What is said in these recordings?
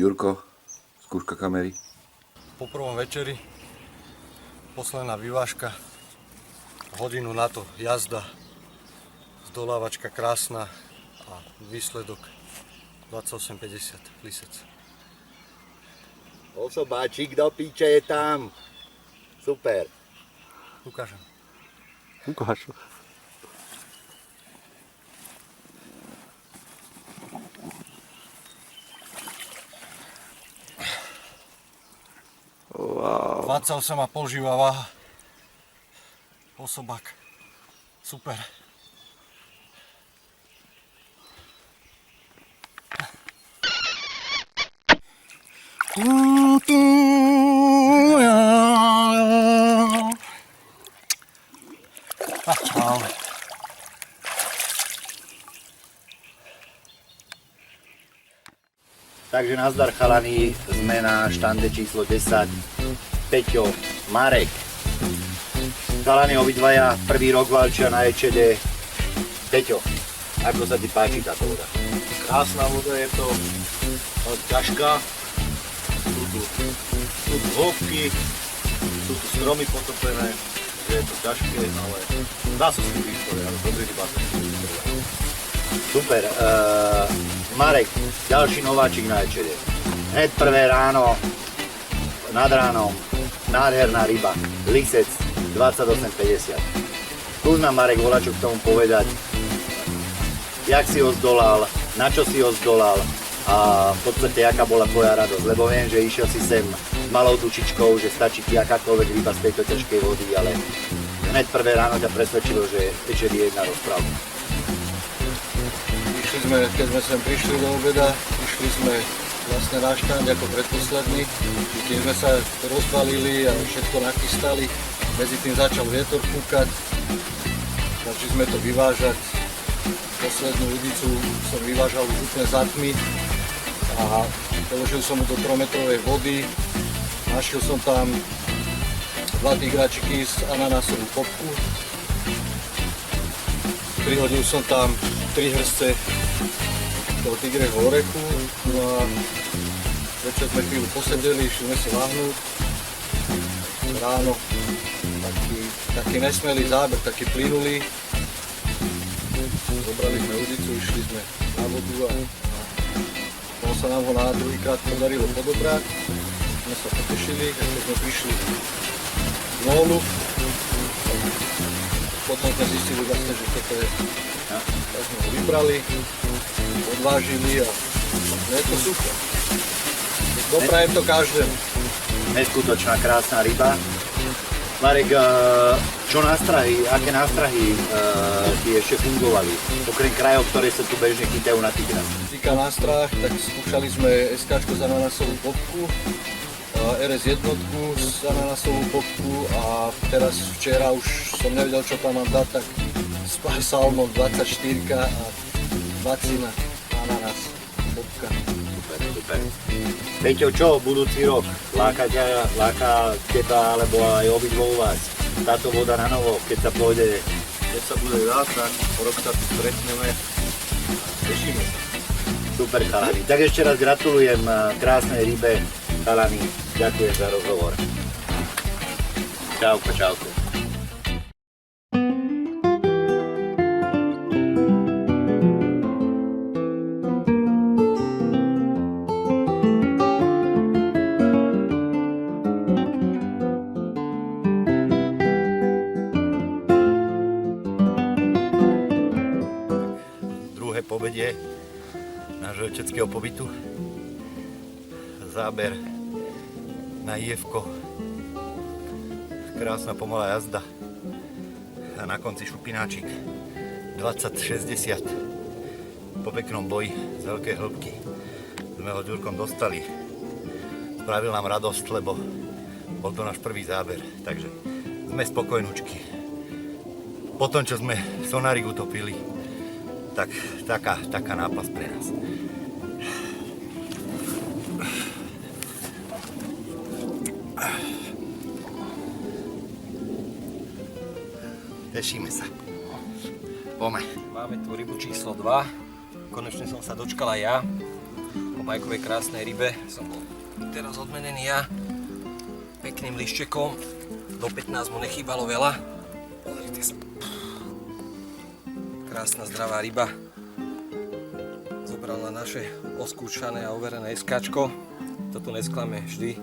Jurko, skúška kamery. Po prvom večeri, posledná vyvážka, hodinu na to jazda, zdolávačka krásna a výsledok 28,50 lisec. Osobáčik do píče je tam. Super. Ukážem. Ukáž. Wow. 28,5 živá váha. Osobák. Super. Čau. Takže nazdar chalani, sme na štande číslo 10. Peťo, Marek. Chalani obidvaja prvý rok valčia na EČD. Peťo, ako sa ti páči táto voda? Krásna voda je to, ale ťažká. Sú tu hĺbky, sú tu stromy potopené, že je to ťažké, ale dá sa s tým vysporiadať, dobrý rybátor. Super. Marek, ďalší nováčik na EČD. Hned prvé ráno, nad ránom, nádherná ryba, lisec 28,50. Skús nám, Marek, volačo k tomu povedať, jak si ho zdolal, na čo si ho zdolal a v podstate aká bola tvoja radosť, lebo viem, že išiel si sem s malou dučičkou, že stačí ti akákoľvek ryba z tejto ťažkej vody, ale hned prvé ráno ťa presvedčilo, že EČD je jedna rozprávka. Keď sme sem prišli do obeda, išli sme vlastne na štánd ako predposledný. Keď sme sa rozbalili a všetko nachystali, medzi tým začal vietor fúkať, začali sme to vyvážať. Poslednú udicu som vyvážal už úplne za tmy a položil som mu do 3-metrovej vody. Našiel som tam 2 tigračiky z ananásovú popku. Prihodil som tam 3 hrstce toho tigreho orechu. No a večer sme chvíľu posedeli, išli sme si lahnúť. Ráno taký nesmelý záber, taký plynulý. Zobrali sme udicu, išli sme na vodu a potom sa nám ho na druhýkrát podarilo podobrať. Sme sa potešili, a keď sme prišli z mólu, potom sme zistili vlastne, že toto je. Tak sme ho vybrali, odvážili a je to super. Doprajem to každému. Neskutočná krásna ryba. Marek, čo nástrahy, aké nástrahy ti ešte fungovali? Okrem krajov, ktoré sa tu bežne chytajú na tigra. Týka nástrah, tak skúšali sme SKčko z ananásovú popku, RS jednotku z ananásovú popku a teraz včera už som nevedel, čo tam mám dať, tak Spy Salmon 24 a vacina ananás popka. Super. Peťo, čo budúci rok? Láka teba alebo aj obidvoch vás táto voda na novo, keď sa pôjde? Keď sa bude dať, tak po rok sa tu stretneme a tešíme sa. Super, chalani. Tak ešte raz gratulujem krásnej rybe, chalani. Ďakujem za rozhovor. Čauko, čauko. Pobedie nášho českého pobytu. Záber na IF-ko. Krásna pomalá jazda. A na konci šupináčik 20,60. Po peknom boji z veľkej hĺbky sme ho s Ďurkom dostali. Spravil nám radosť, lebo bol to náš prvý záber. Takže sme spokojnúčky. Po tom, čo sme sonárik utopili, tak taká náplasť pre nás. Tešíme sa. Poďme. Máme tu rybu číslo 2. Konečne som sa dočkal aj ja. po Majkovej krásnej rybe som bol teraz odmenený ja pekným liščekom. Do 15 mu nechýbalo veľa. Pozrite sa. Krásna zdravá ryba. Zobral na naše oskúšané a overené SKčko. To tu nesklame vždy.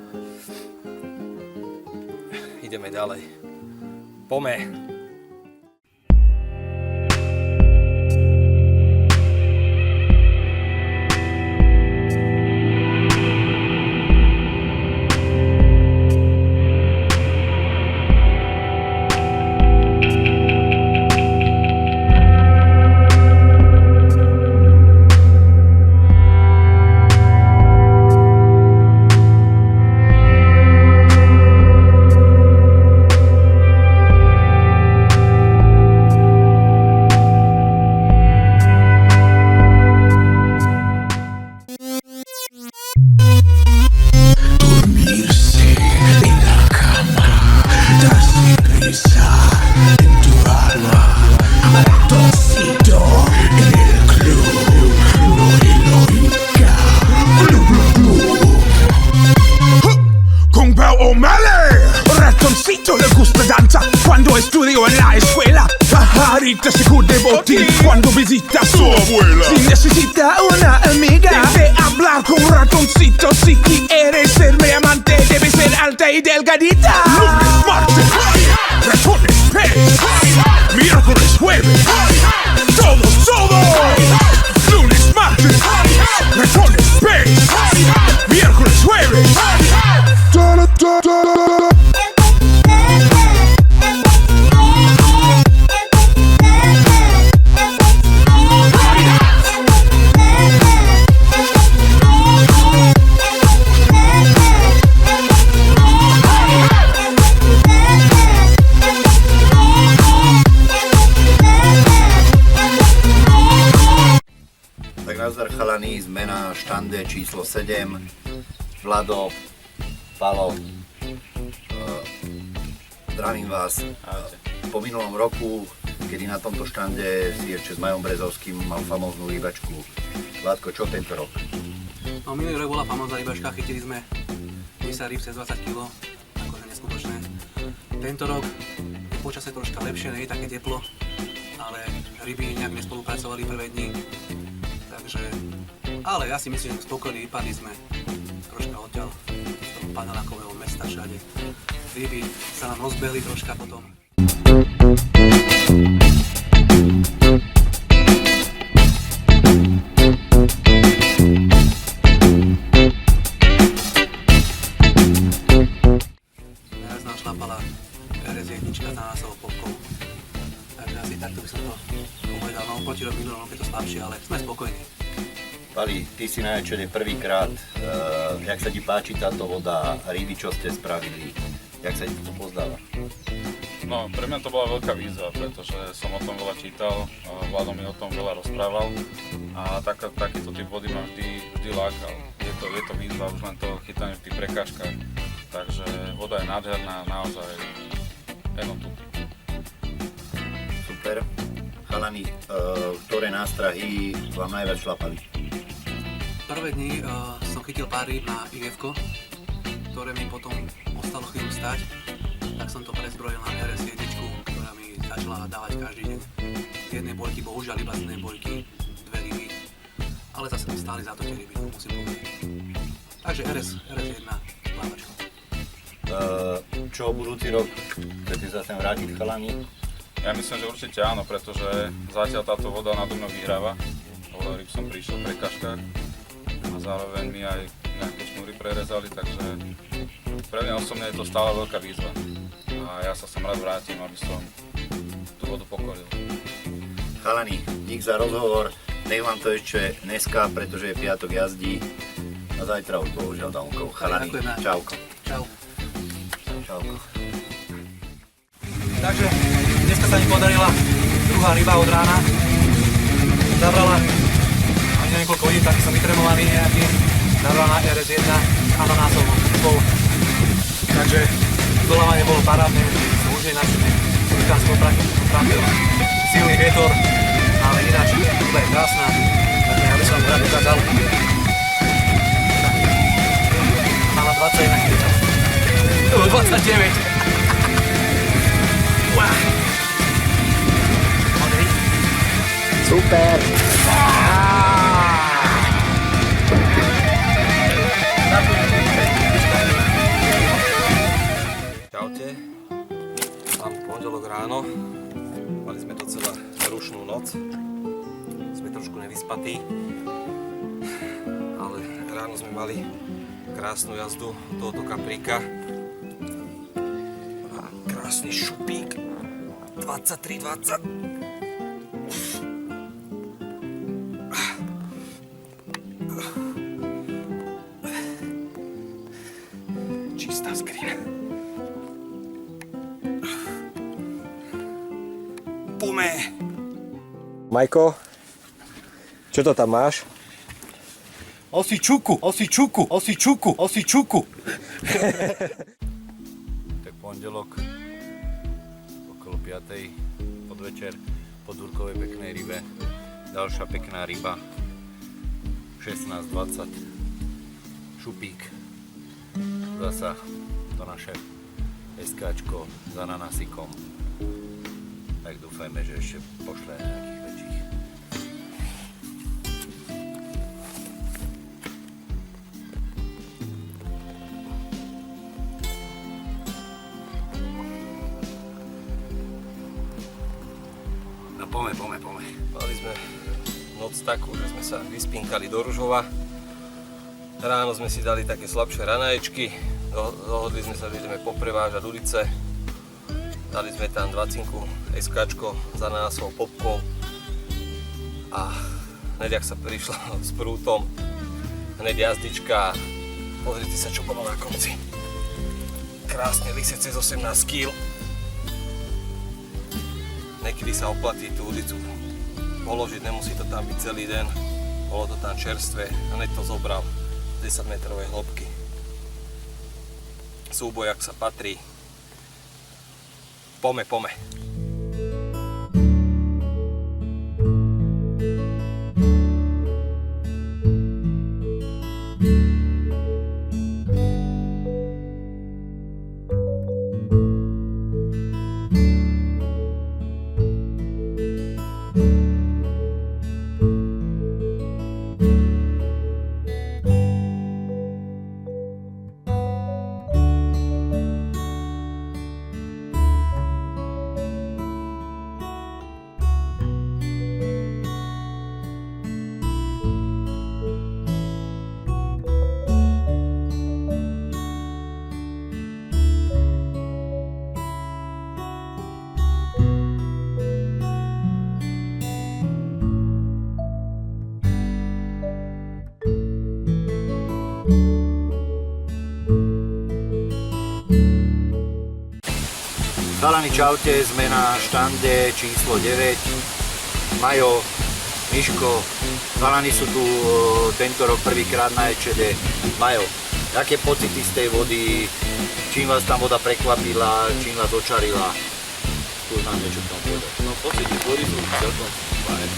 Ideme ďalej. Pome! Cuando visita a su abuela, si necesita una amiga, debe hablar con un ratoncito. Si quieres ser mi amante, debe ser alta y delgadita. Lunes, martes, ratones, pez. Miércoles, jueves, todos. Lunes, martes, ratones, pez. Miércoles, jueves. Nazdar chalani, sme na štande číslo 7. Vlado, Palo, zdravím vás. Po minulom roku, kedy na tomto štande si ešte s Majom Brezovským mal famóznu rybačku. Vladko, čo tento rok? No minulý rok bola famózna rybačka, chytili sme 10 rýb cez 20 kg, akože neskutočné. Tento rok je počasie troška lepšie, nie je také teplo, ale ryby nejak nespolupracovali prvé dni. Takže, ale ja si myslím, že spokojní vypadli sme troška odtiaľ z toho panelákového mesta všade. Ryby sa nám rozbehli troška potom. Teraz nám šlapala RS1 za násou popkou. Takže asi takto by som to povedal, no oproti rok minulom je to slabšie, ale sme spokojní. Pali, ty si na Ečede prvýkrát, jak sa ti páči táto voda, ryby, čo ste spravili, jak sa ti to pozdáva? No, pre mňa to bola veľká výzva, pretože som o tom veľa čítal, Vlado mi o tom veľa rozprával a takýto typ vody ma vždy lákal. Je to výzva, už len to chytanie v tých prekážkach, takže voda je nádherná, naozaj jednotu. Super. Chalani, ktoré nástrahy vám najviac šlapali? Prvé dni som chytil pár rýb na IF-ko, ktoré mi potom ostalo chvíľu stať, tak som to prezbrojil na RS1, ktorá mi začala dávať každý deň. Z jednej bojky, bohužiaľ iba z jednej bojky, 2 ryby, ale zase mi stáli za to tie ryby, musím povedať. Takže RS1 plávačka. Čo budúci rok? Chcete sa sem vrátiť, chalani? Ja myslím, že určite áno, pretože zatiaľ táto voda nado mnou vyhráva. Veľa ryb som prišiel v prekažkách a zároveň mi aj nejaké šnúry prerezali, takže pre mňa osobne je to stále veľká výzva. A ja sa sem rád vrátim, aby som tú vodu pokoril. Chalani, dík za rozhovor, nech vám to ešte dneska, pretože je piatok jazdí a zajtra už bohužiaľ domov. Chalani, čauko. Čau. Čauko. Takže dneska sa mi podarila druhá ryba od rána. Zabrala ani niekoľko hodín, taký som vytrenovaný nejaký. Zabrala na RS1 s ananásovom rybou. Takže zdolávanie bolo parádne, som už načený. Určitám spolupracil silný vietor, ale ináč ryba je krásna. Takže ja by som vám rád ukázal. Super! Čaute. Mám pondelok ráno. Mali sme docela rušnú noc. Sme trošku nevyspatí. Ale ráno sme mali krásnu jazdu tohoto kapríka. A krásny šupík. 23-20. Čistá skrina. Pome! Majko, čo to tam máš? Osi čuku. Tak pondelok, okolo 5. podvečer, po Durkovej peknej rybe. Ďalšia pekná ryba, 16-20, šupík. Zasa to naše SKčko s ananasikom. Tak dúfajme, že ešte pošle nejakých väčších. No pome. Mali sme noc takú, že sme sa vyspinkali do Ružova. Ráno sme si dali také slabšie ranaječky. Dohodli sme sa, že ideme poprevážať ulice. Dali sme tam 20 SKčko za násou popkou. A hneď ak sa prišlo s prútom, hneď jazdička. Pozrite sa, čo bolo na konci. Krásne lisec cez 18 kg. Niekedy sa oplatí tú ulicu položiť, nemusí to tam byť celý deň. Bolo to tam čerstvé a hneď to zobral 10 metrovej hĺbky. Súboj, ak sa patrí. Pome. Chalani, čaute, sme na štande číslo 9. Majo, Miško, chalani sú tu tento rok prvýkrát na EČD. Majo, aké pocity z tej vody, čím vás tam voda prekvapila, čím vás očarila? Tu nám niečo k tomu povedať. No pocity z vody sú celkom fajn.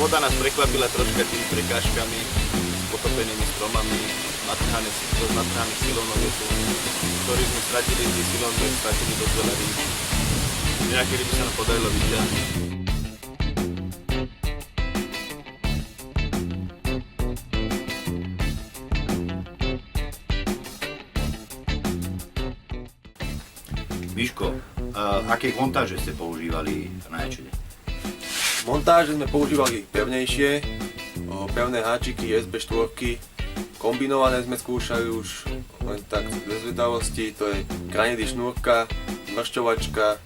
Voda nás prekvapila troška tými prekážkami, s potopenými stromami, natrhaných silónov je tu, ktorý sme stratili, tých silón sme stratili dosť veľa rýb. Nejaké ryby sa nám podarilo vyťahnuť. Miško, aké montáže ste používali na EČD? Montáže sme používali pevnejšie, pevné háčiky, SB4, kombinované sme skúšali už len tak bez zvedavosti, to je kranedy šnúrka, vršťovačka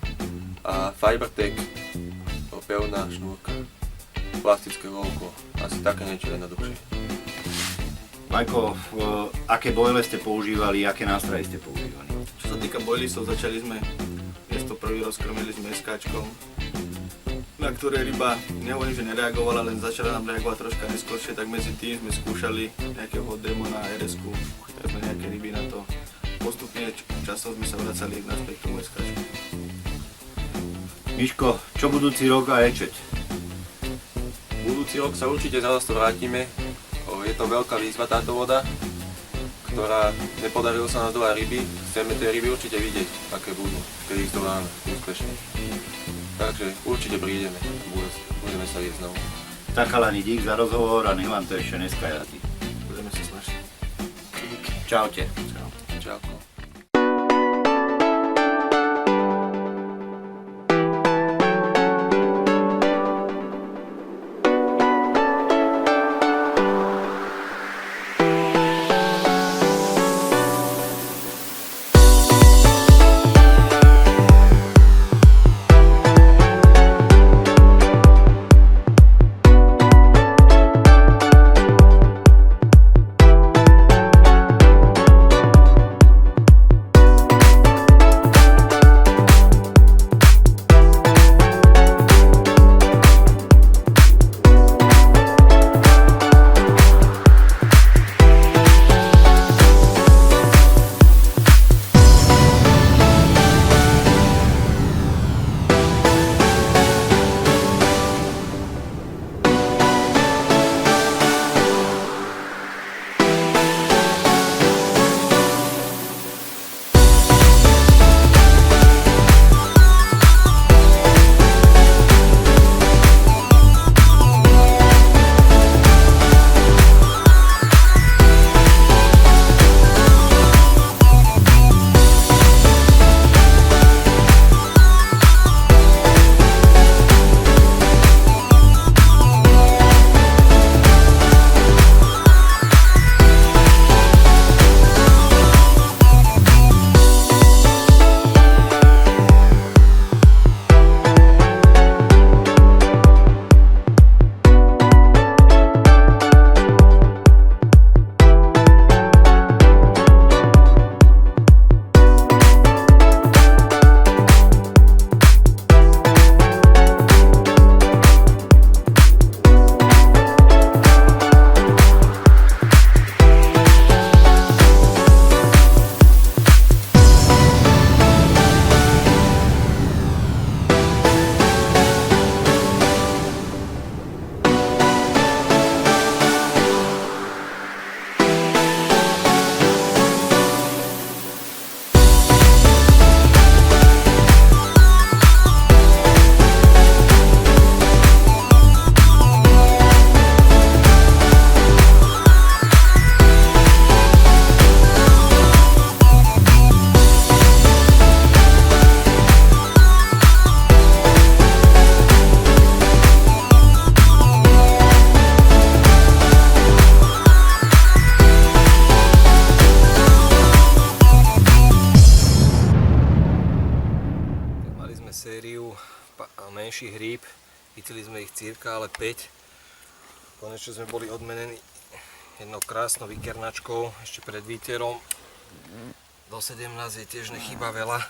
a Fibertech, to pevná šnúrka, plastické lovko, asi také niečo jednoduchšie. Majko, aké bojle ste používali, aké nástroje ste používali? Čo sa týka bojlisov, začali sme, miesto prvý rozkrmili sme SKčkom, na ktoré ryba, nehovorím, že nereagovala, len začala nám reagovať troška neskôršie, tak medzi tým sme skúšali nejakého démona, RS-ku, chytali sme nejaké ryby na to. Postupne časom sme sa vracali naspäť k tomu SKčku. Miško, čo budúci rok a EČD? Budúci rok sa určite zase vrátime, je to veľká výzva táto voda, ktorá nepodarilo sa nám zdolať ryby. Chceme tie ryby určite vidieť, aké budú, keď ich zdoláme úspešne. Takže určite prídeme, budeme sa jesť znovu. Tak chalani, dík za rozhovor a nech vám to ešte neskajatí. Budeme sa snažiť. Čaute. Čauko. menších rýb. Chytili sme ich cirka ale 5. Konečne sme boli odmenení jednou krásnou vykernačkou ešte pred výterom. Do 17 je tiež nechýba veľa.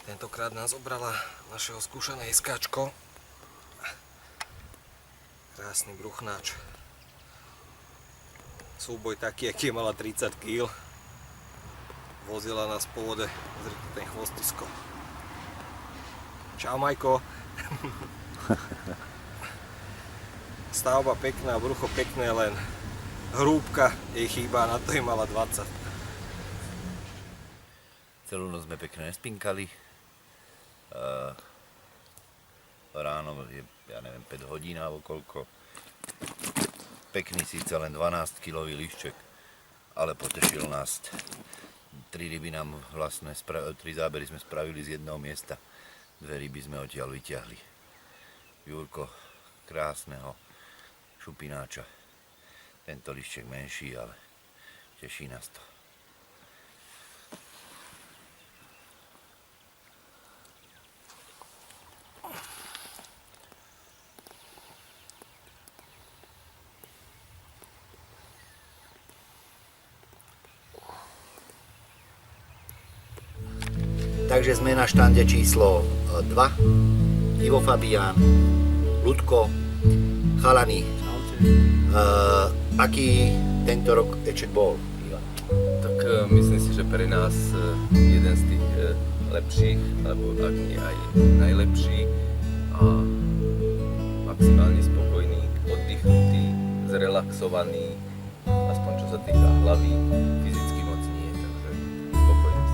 Tentokrát nás obrala našeho skúšané iskáčko. Krásny bruchnáč. Súboj taký, aký mala 30 kg. Vozila nás po vode, pozrite ten chvostisko. Čau Majko. Stavba pekná, brucho pekné, len hrúbka jej chýba, na to jej mala 20. Celú noc sme pekne nespinkali. Ráno je, ja neviem, 5 hodín alebo koľko. Pekný síce len 12-kilový líšček, ale potešil nás. 3 ryby nám vlastne, 3 zábery sme spravili z jedného miesta. 2 ryby sme odtiaľ vyťahli. Jurko, krásneho šupináča. Tento líšček menší, ale teší nás to. Takže sme na štande číslo 2. Ivo Fabián, Ľudko, chalani. Aký tento rok eček bol? Tak myslím si, že pre nás jeden z tých lepších, alebo ak nie aj najlepší a maximálne spokojný, oddychnutý, zrelaxovaný, aspoň aspoň čo sa týka hlavy, fyzicky moc nie, takže spokojnosť.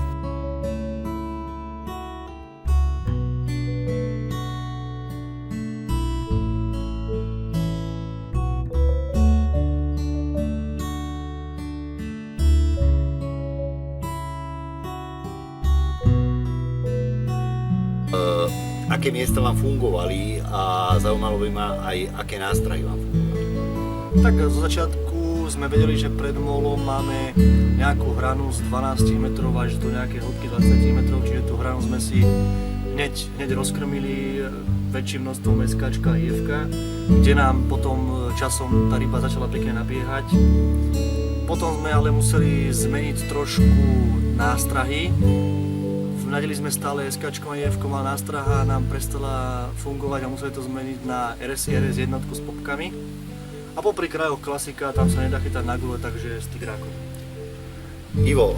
Aké miesta vám fungovali a zaujímalo by ma aj, aké nástrahy vám fungovali? Tak zo začiatku sme vedeli, že pred molom máme nejakú hranu z 12 metrov až do nejakej hĺbky 20 metrov, čiže tú hranu sme si hneď rozkrmili väčším množstvom SKčka a IFka, kde nám potom časom tá ryba začala pekne nabiehať. Potom sme ale museli zmeniť trošku nástrahy. Nadeli sme stále SKčkom a IFkom a nástraha nám prestala fungovať a museli to zmeniť na RS jednotku s popkami. A popri krajoch klasika, tam sa nedá chytať na gule, takže s tigrákom. Ivo,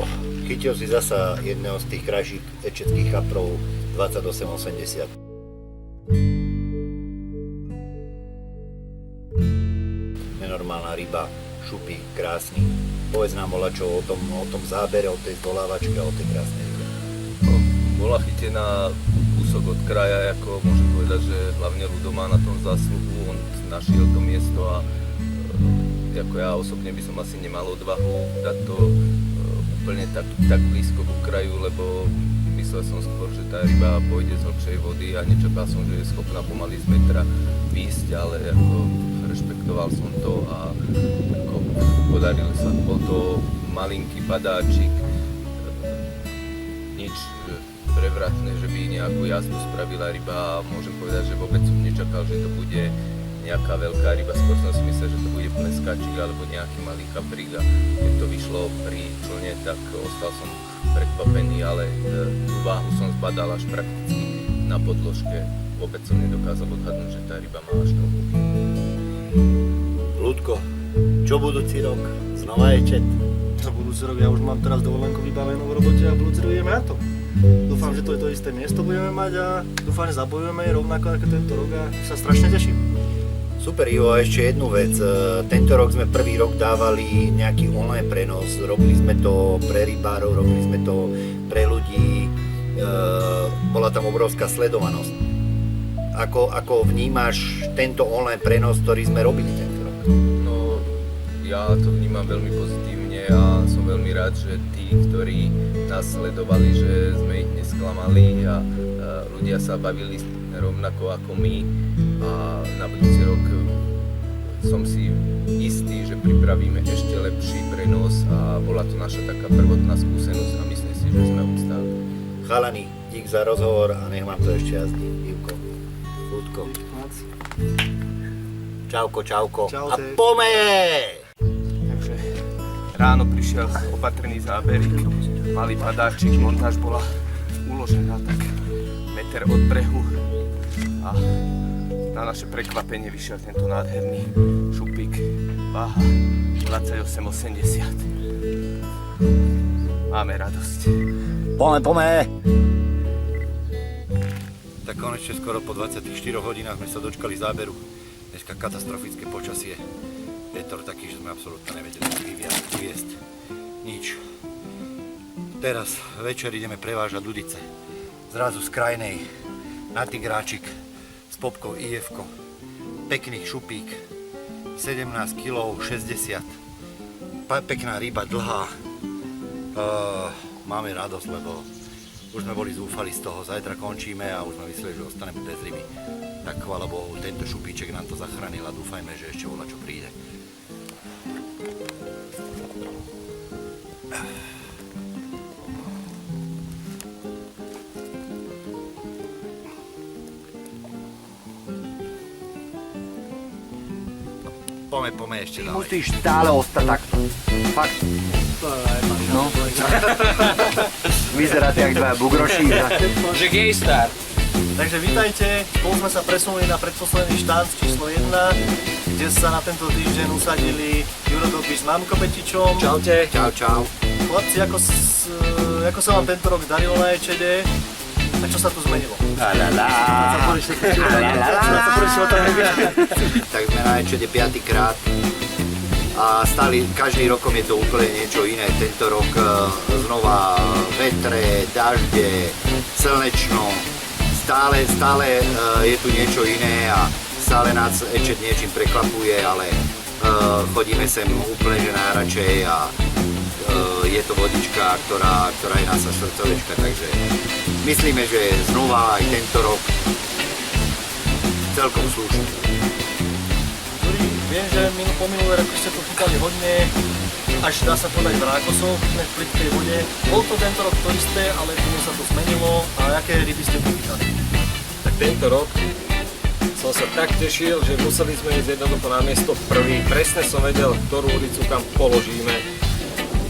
chytil si zasa jedného z tých krajších ečeckých chaprov 2880. Nenormálna ryba, šupík, krásny. Povedz nám volačo o tom zábere, o tej zdolávačke a o tej krásnej rybe. Bola chytená kúsok od kraja, ako môžem povedať, že hlavne Ludo má na tom zásluhu, on našiel to miesto a ako ja osobne by som asi nemal odvahu dať to úplne tak blízko k kraju, lebo myslel som skôr, že tá ryba pôjde z hlbšej vody a nečakal som, že je schopná pomaly z metra výjsť, ale ako rešpektoval som to a ako podarilo sa. Bol to malinký padáčik, nič prevratné, že by nejakú jazdu spravila ryba a môžem povedať, že vôbec som nečakal, že to bude nejaká veľká ryba, skôr som si myslel, že to bude pleskačik alebo nejaký malý kaprík a keď to vyšlo pri člne, tak ostal som prekvapený, ale tú váhu som zbadal až prakticky na podložke. Vôbec som nedokázal odhadnúť, že tá ryba má až toľko. Ľudko, čo budúci rok? Znova je čet? Za budúci rok ja už mám teraz dovolenku vybavenú v robote a budúci rok ideme na to. Dúfam, že to je to isté miesto budeme mať a dúfam, že zabojujeme rovnako ako tento rok a sa strašne teším. Super, Ivo, a ešte jednu vec. Tento rok sme prvý rok dávali nejaký online prenos. Robili sme to pre rybárov, robili sme to pre ľudí. Bola tam obrovská sledovanosť. Ako vnímaš tento online prenos, ktorý sme robili tento rok? No, ja to vnímam veľmi pozitívne a som veľmi rád, že tí, ktorí nás sledovali, že sme ich nesklamali a ľudia sa bavili rovnako ako my a na budúci rok som si istý, že pripravíme ešte lepší prenos a bola to naša taká prvotná skúsenosť a myslím si, že sme obstáli. Chalani, dík za rozhovor a nech vám to ešte jazdí. Ivko, Ľudko. Čauko, čauko. Čaute. A pome! Takže ráno prišiel opatrný záberík, malý padáčik, montáž bola uložená tak meter od brehu a na naše prekvapenie vyšiel tento nádherný šupík, váha 28,80. Máme radosť. Pome! Tak konečne skoro po 24 hodinách sme sa dočkali záberu. Dneska katastrofické počasie. Vietor taký, že sme absolútne nevedeli vyviesť nič. Teraz večer ideme prevážať dudice. Zrazu z krajnej na tigráčik s popkou IF-ko. Pekný šupík. 17 kg, 60. Pekná ryba, dlhá. Máme radosť, lebo už sme boli zúfali z toho. Zajtra končíme a už sme mysleli, že ostaneme bez ryby. Tak chvála Bohu, tento šupíček nám to zachránil a dúfajme, že ešte voľa čo príde. Pome ešte ďalej. Musíš stále ostať takto. Fakt. No. Vyzeráte jak dvaja bugroši. Že gejstar. Takže vítajte, spolu sme sa presunuli na predposledný štát číslo 1, kde sa na tento týždeň usadili Jurodoby s Mamko Petičom. Čaute. Čau. Chlapci, ako sa vám tento rok darilo na Ečede? A čo sa tu zmenilo? Tak sme na Ečede 5. krát a každý rokom je to úplne niečo iné. Tento rok znova vetre, dažde, slnečno, stále je tu niečo iné a stále nás Ečet niečím prekvapuje, ale chodíme sem úplne že najradšej a je to vodička, ktorá je naša srdcovečka, takže myslíme, že znova aj tento rok celkom slušný. Viem, že po minulé roky ste tu chytali hodne, až dá sa povedať vrákosov v plitkej vode. Bol to tento rok to isté, ale tomu sa to zmenilo. A aké ryby ste tu chytali? Tak tento rok som sa tak tešil, že museli sme ísť jednoducho na miesto prvý. Presne som vedel, ktorú ulicu kam položíme.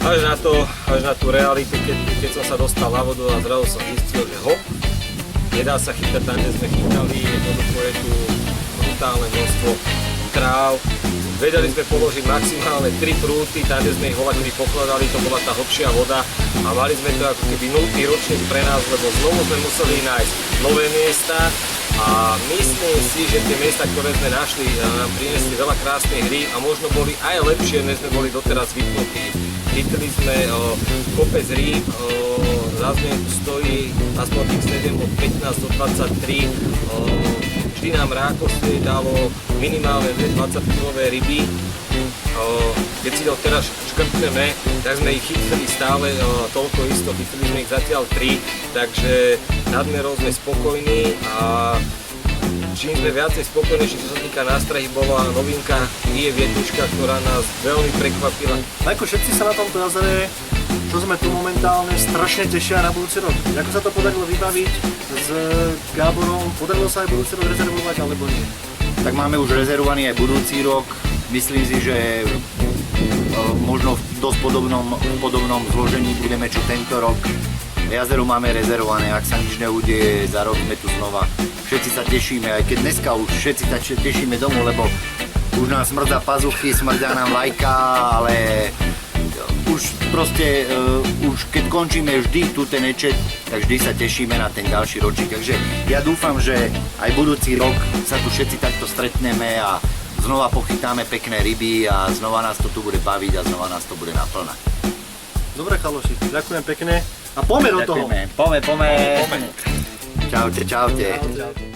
Až na tú realitu, keď som sa dostal na vodu a zrazu som zistil, že hop, nedá sa chytať tam, kde sme chytali. Jednoducho je tu brutálne množstvo tráv. Vedeli sme položiť maximálne 3 prúty, tam, kde sme ich voľakedy pokladali, to bola tá hlbšia voda a mali sme to ako keby 0. ročník pre nás, lebo znovu sme museli nájsť nové miesta a myslím si, že tie miesta, ktoré sme našli, nám priniesli veľa krásnych rýb a možno boli aj lepšie, než sme boli doteraz zvyknutí. Chytili sme kopec rýb, zase tu stojí aspoň tých sledem od 15 do 23. Vždy nám rákoslie dalo minimálne 20-kilové ryby. Keď si to teraz škrtneme, tak sme ich chytili stále toľko isto, chytili sme ich zatiaľ 3, takže nadmerou sme spokojní a čím sme viacej spokojnejší, čo sa týka nástrahy, bola novinka IE Vietnička, ktorá nás veľmi prekvapila. Ako všetci sa na tomto jazere, čo sme tu momentálne, strašne tešia na budúci rok. Ako sa to podarilo vybaviť s Gáborom? Podarilo sa aj budúci rok rezervovať, alebo nie? Tak máme už rezervovaný aj budúci rok. Myslím si, že možno v dosť podobnom zložení budeme čo tento rok. Jazero máme rezervované, ak sa nič neudeje, za rok sme tu znova. Všetci sa tešíme, aj keď dneska už všetci sa tešíme domov, lebo už nám smrdza pazuchy, smrdá nám lajka, ale už proste, už keď končíme vždy tu ten Ečet, tak vždy sa tešíme na ten ďalší ročník. Takže ja dúfam, že aj budúci rok sa tu všetci takto stretneme a znova pochytáme pekné ryby a znova nás to tu bude baviť a znova nás to bude naplňať. Dobre, chaloši, ďakujem pekne a poďme do toho. Poďme. Čaute.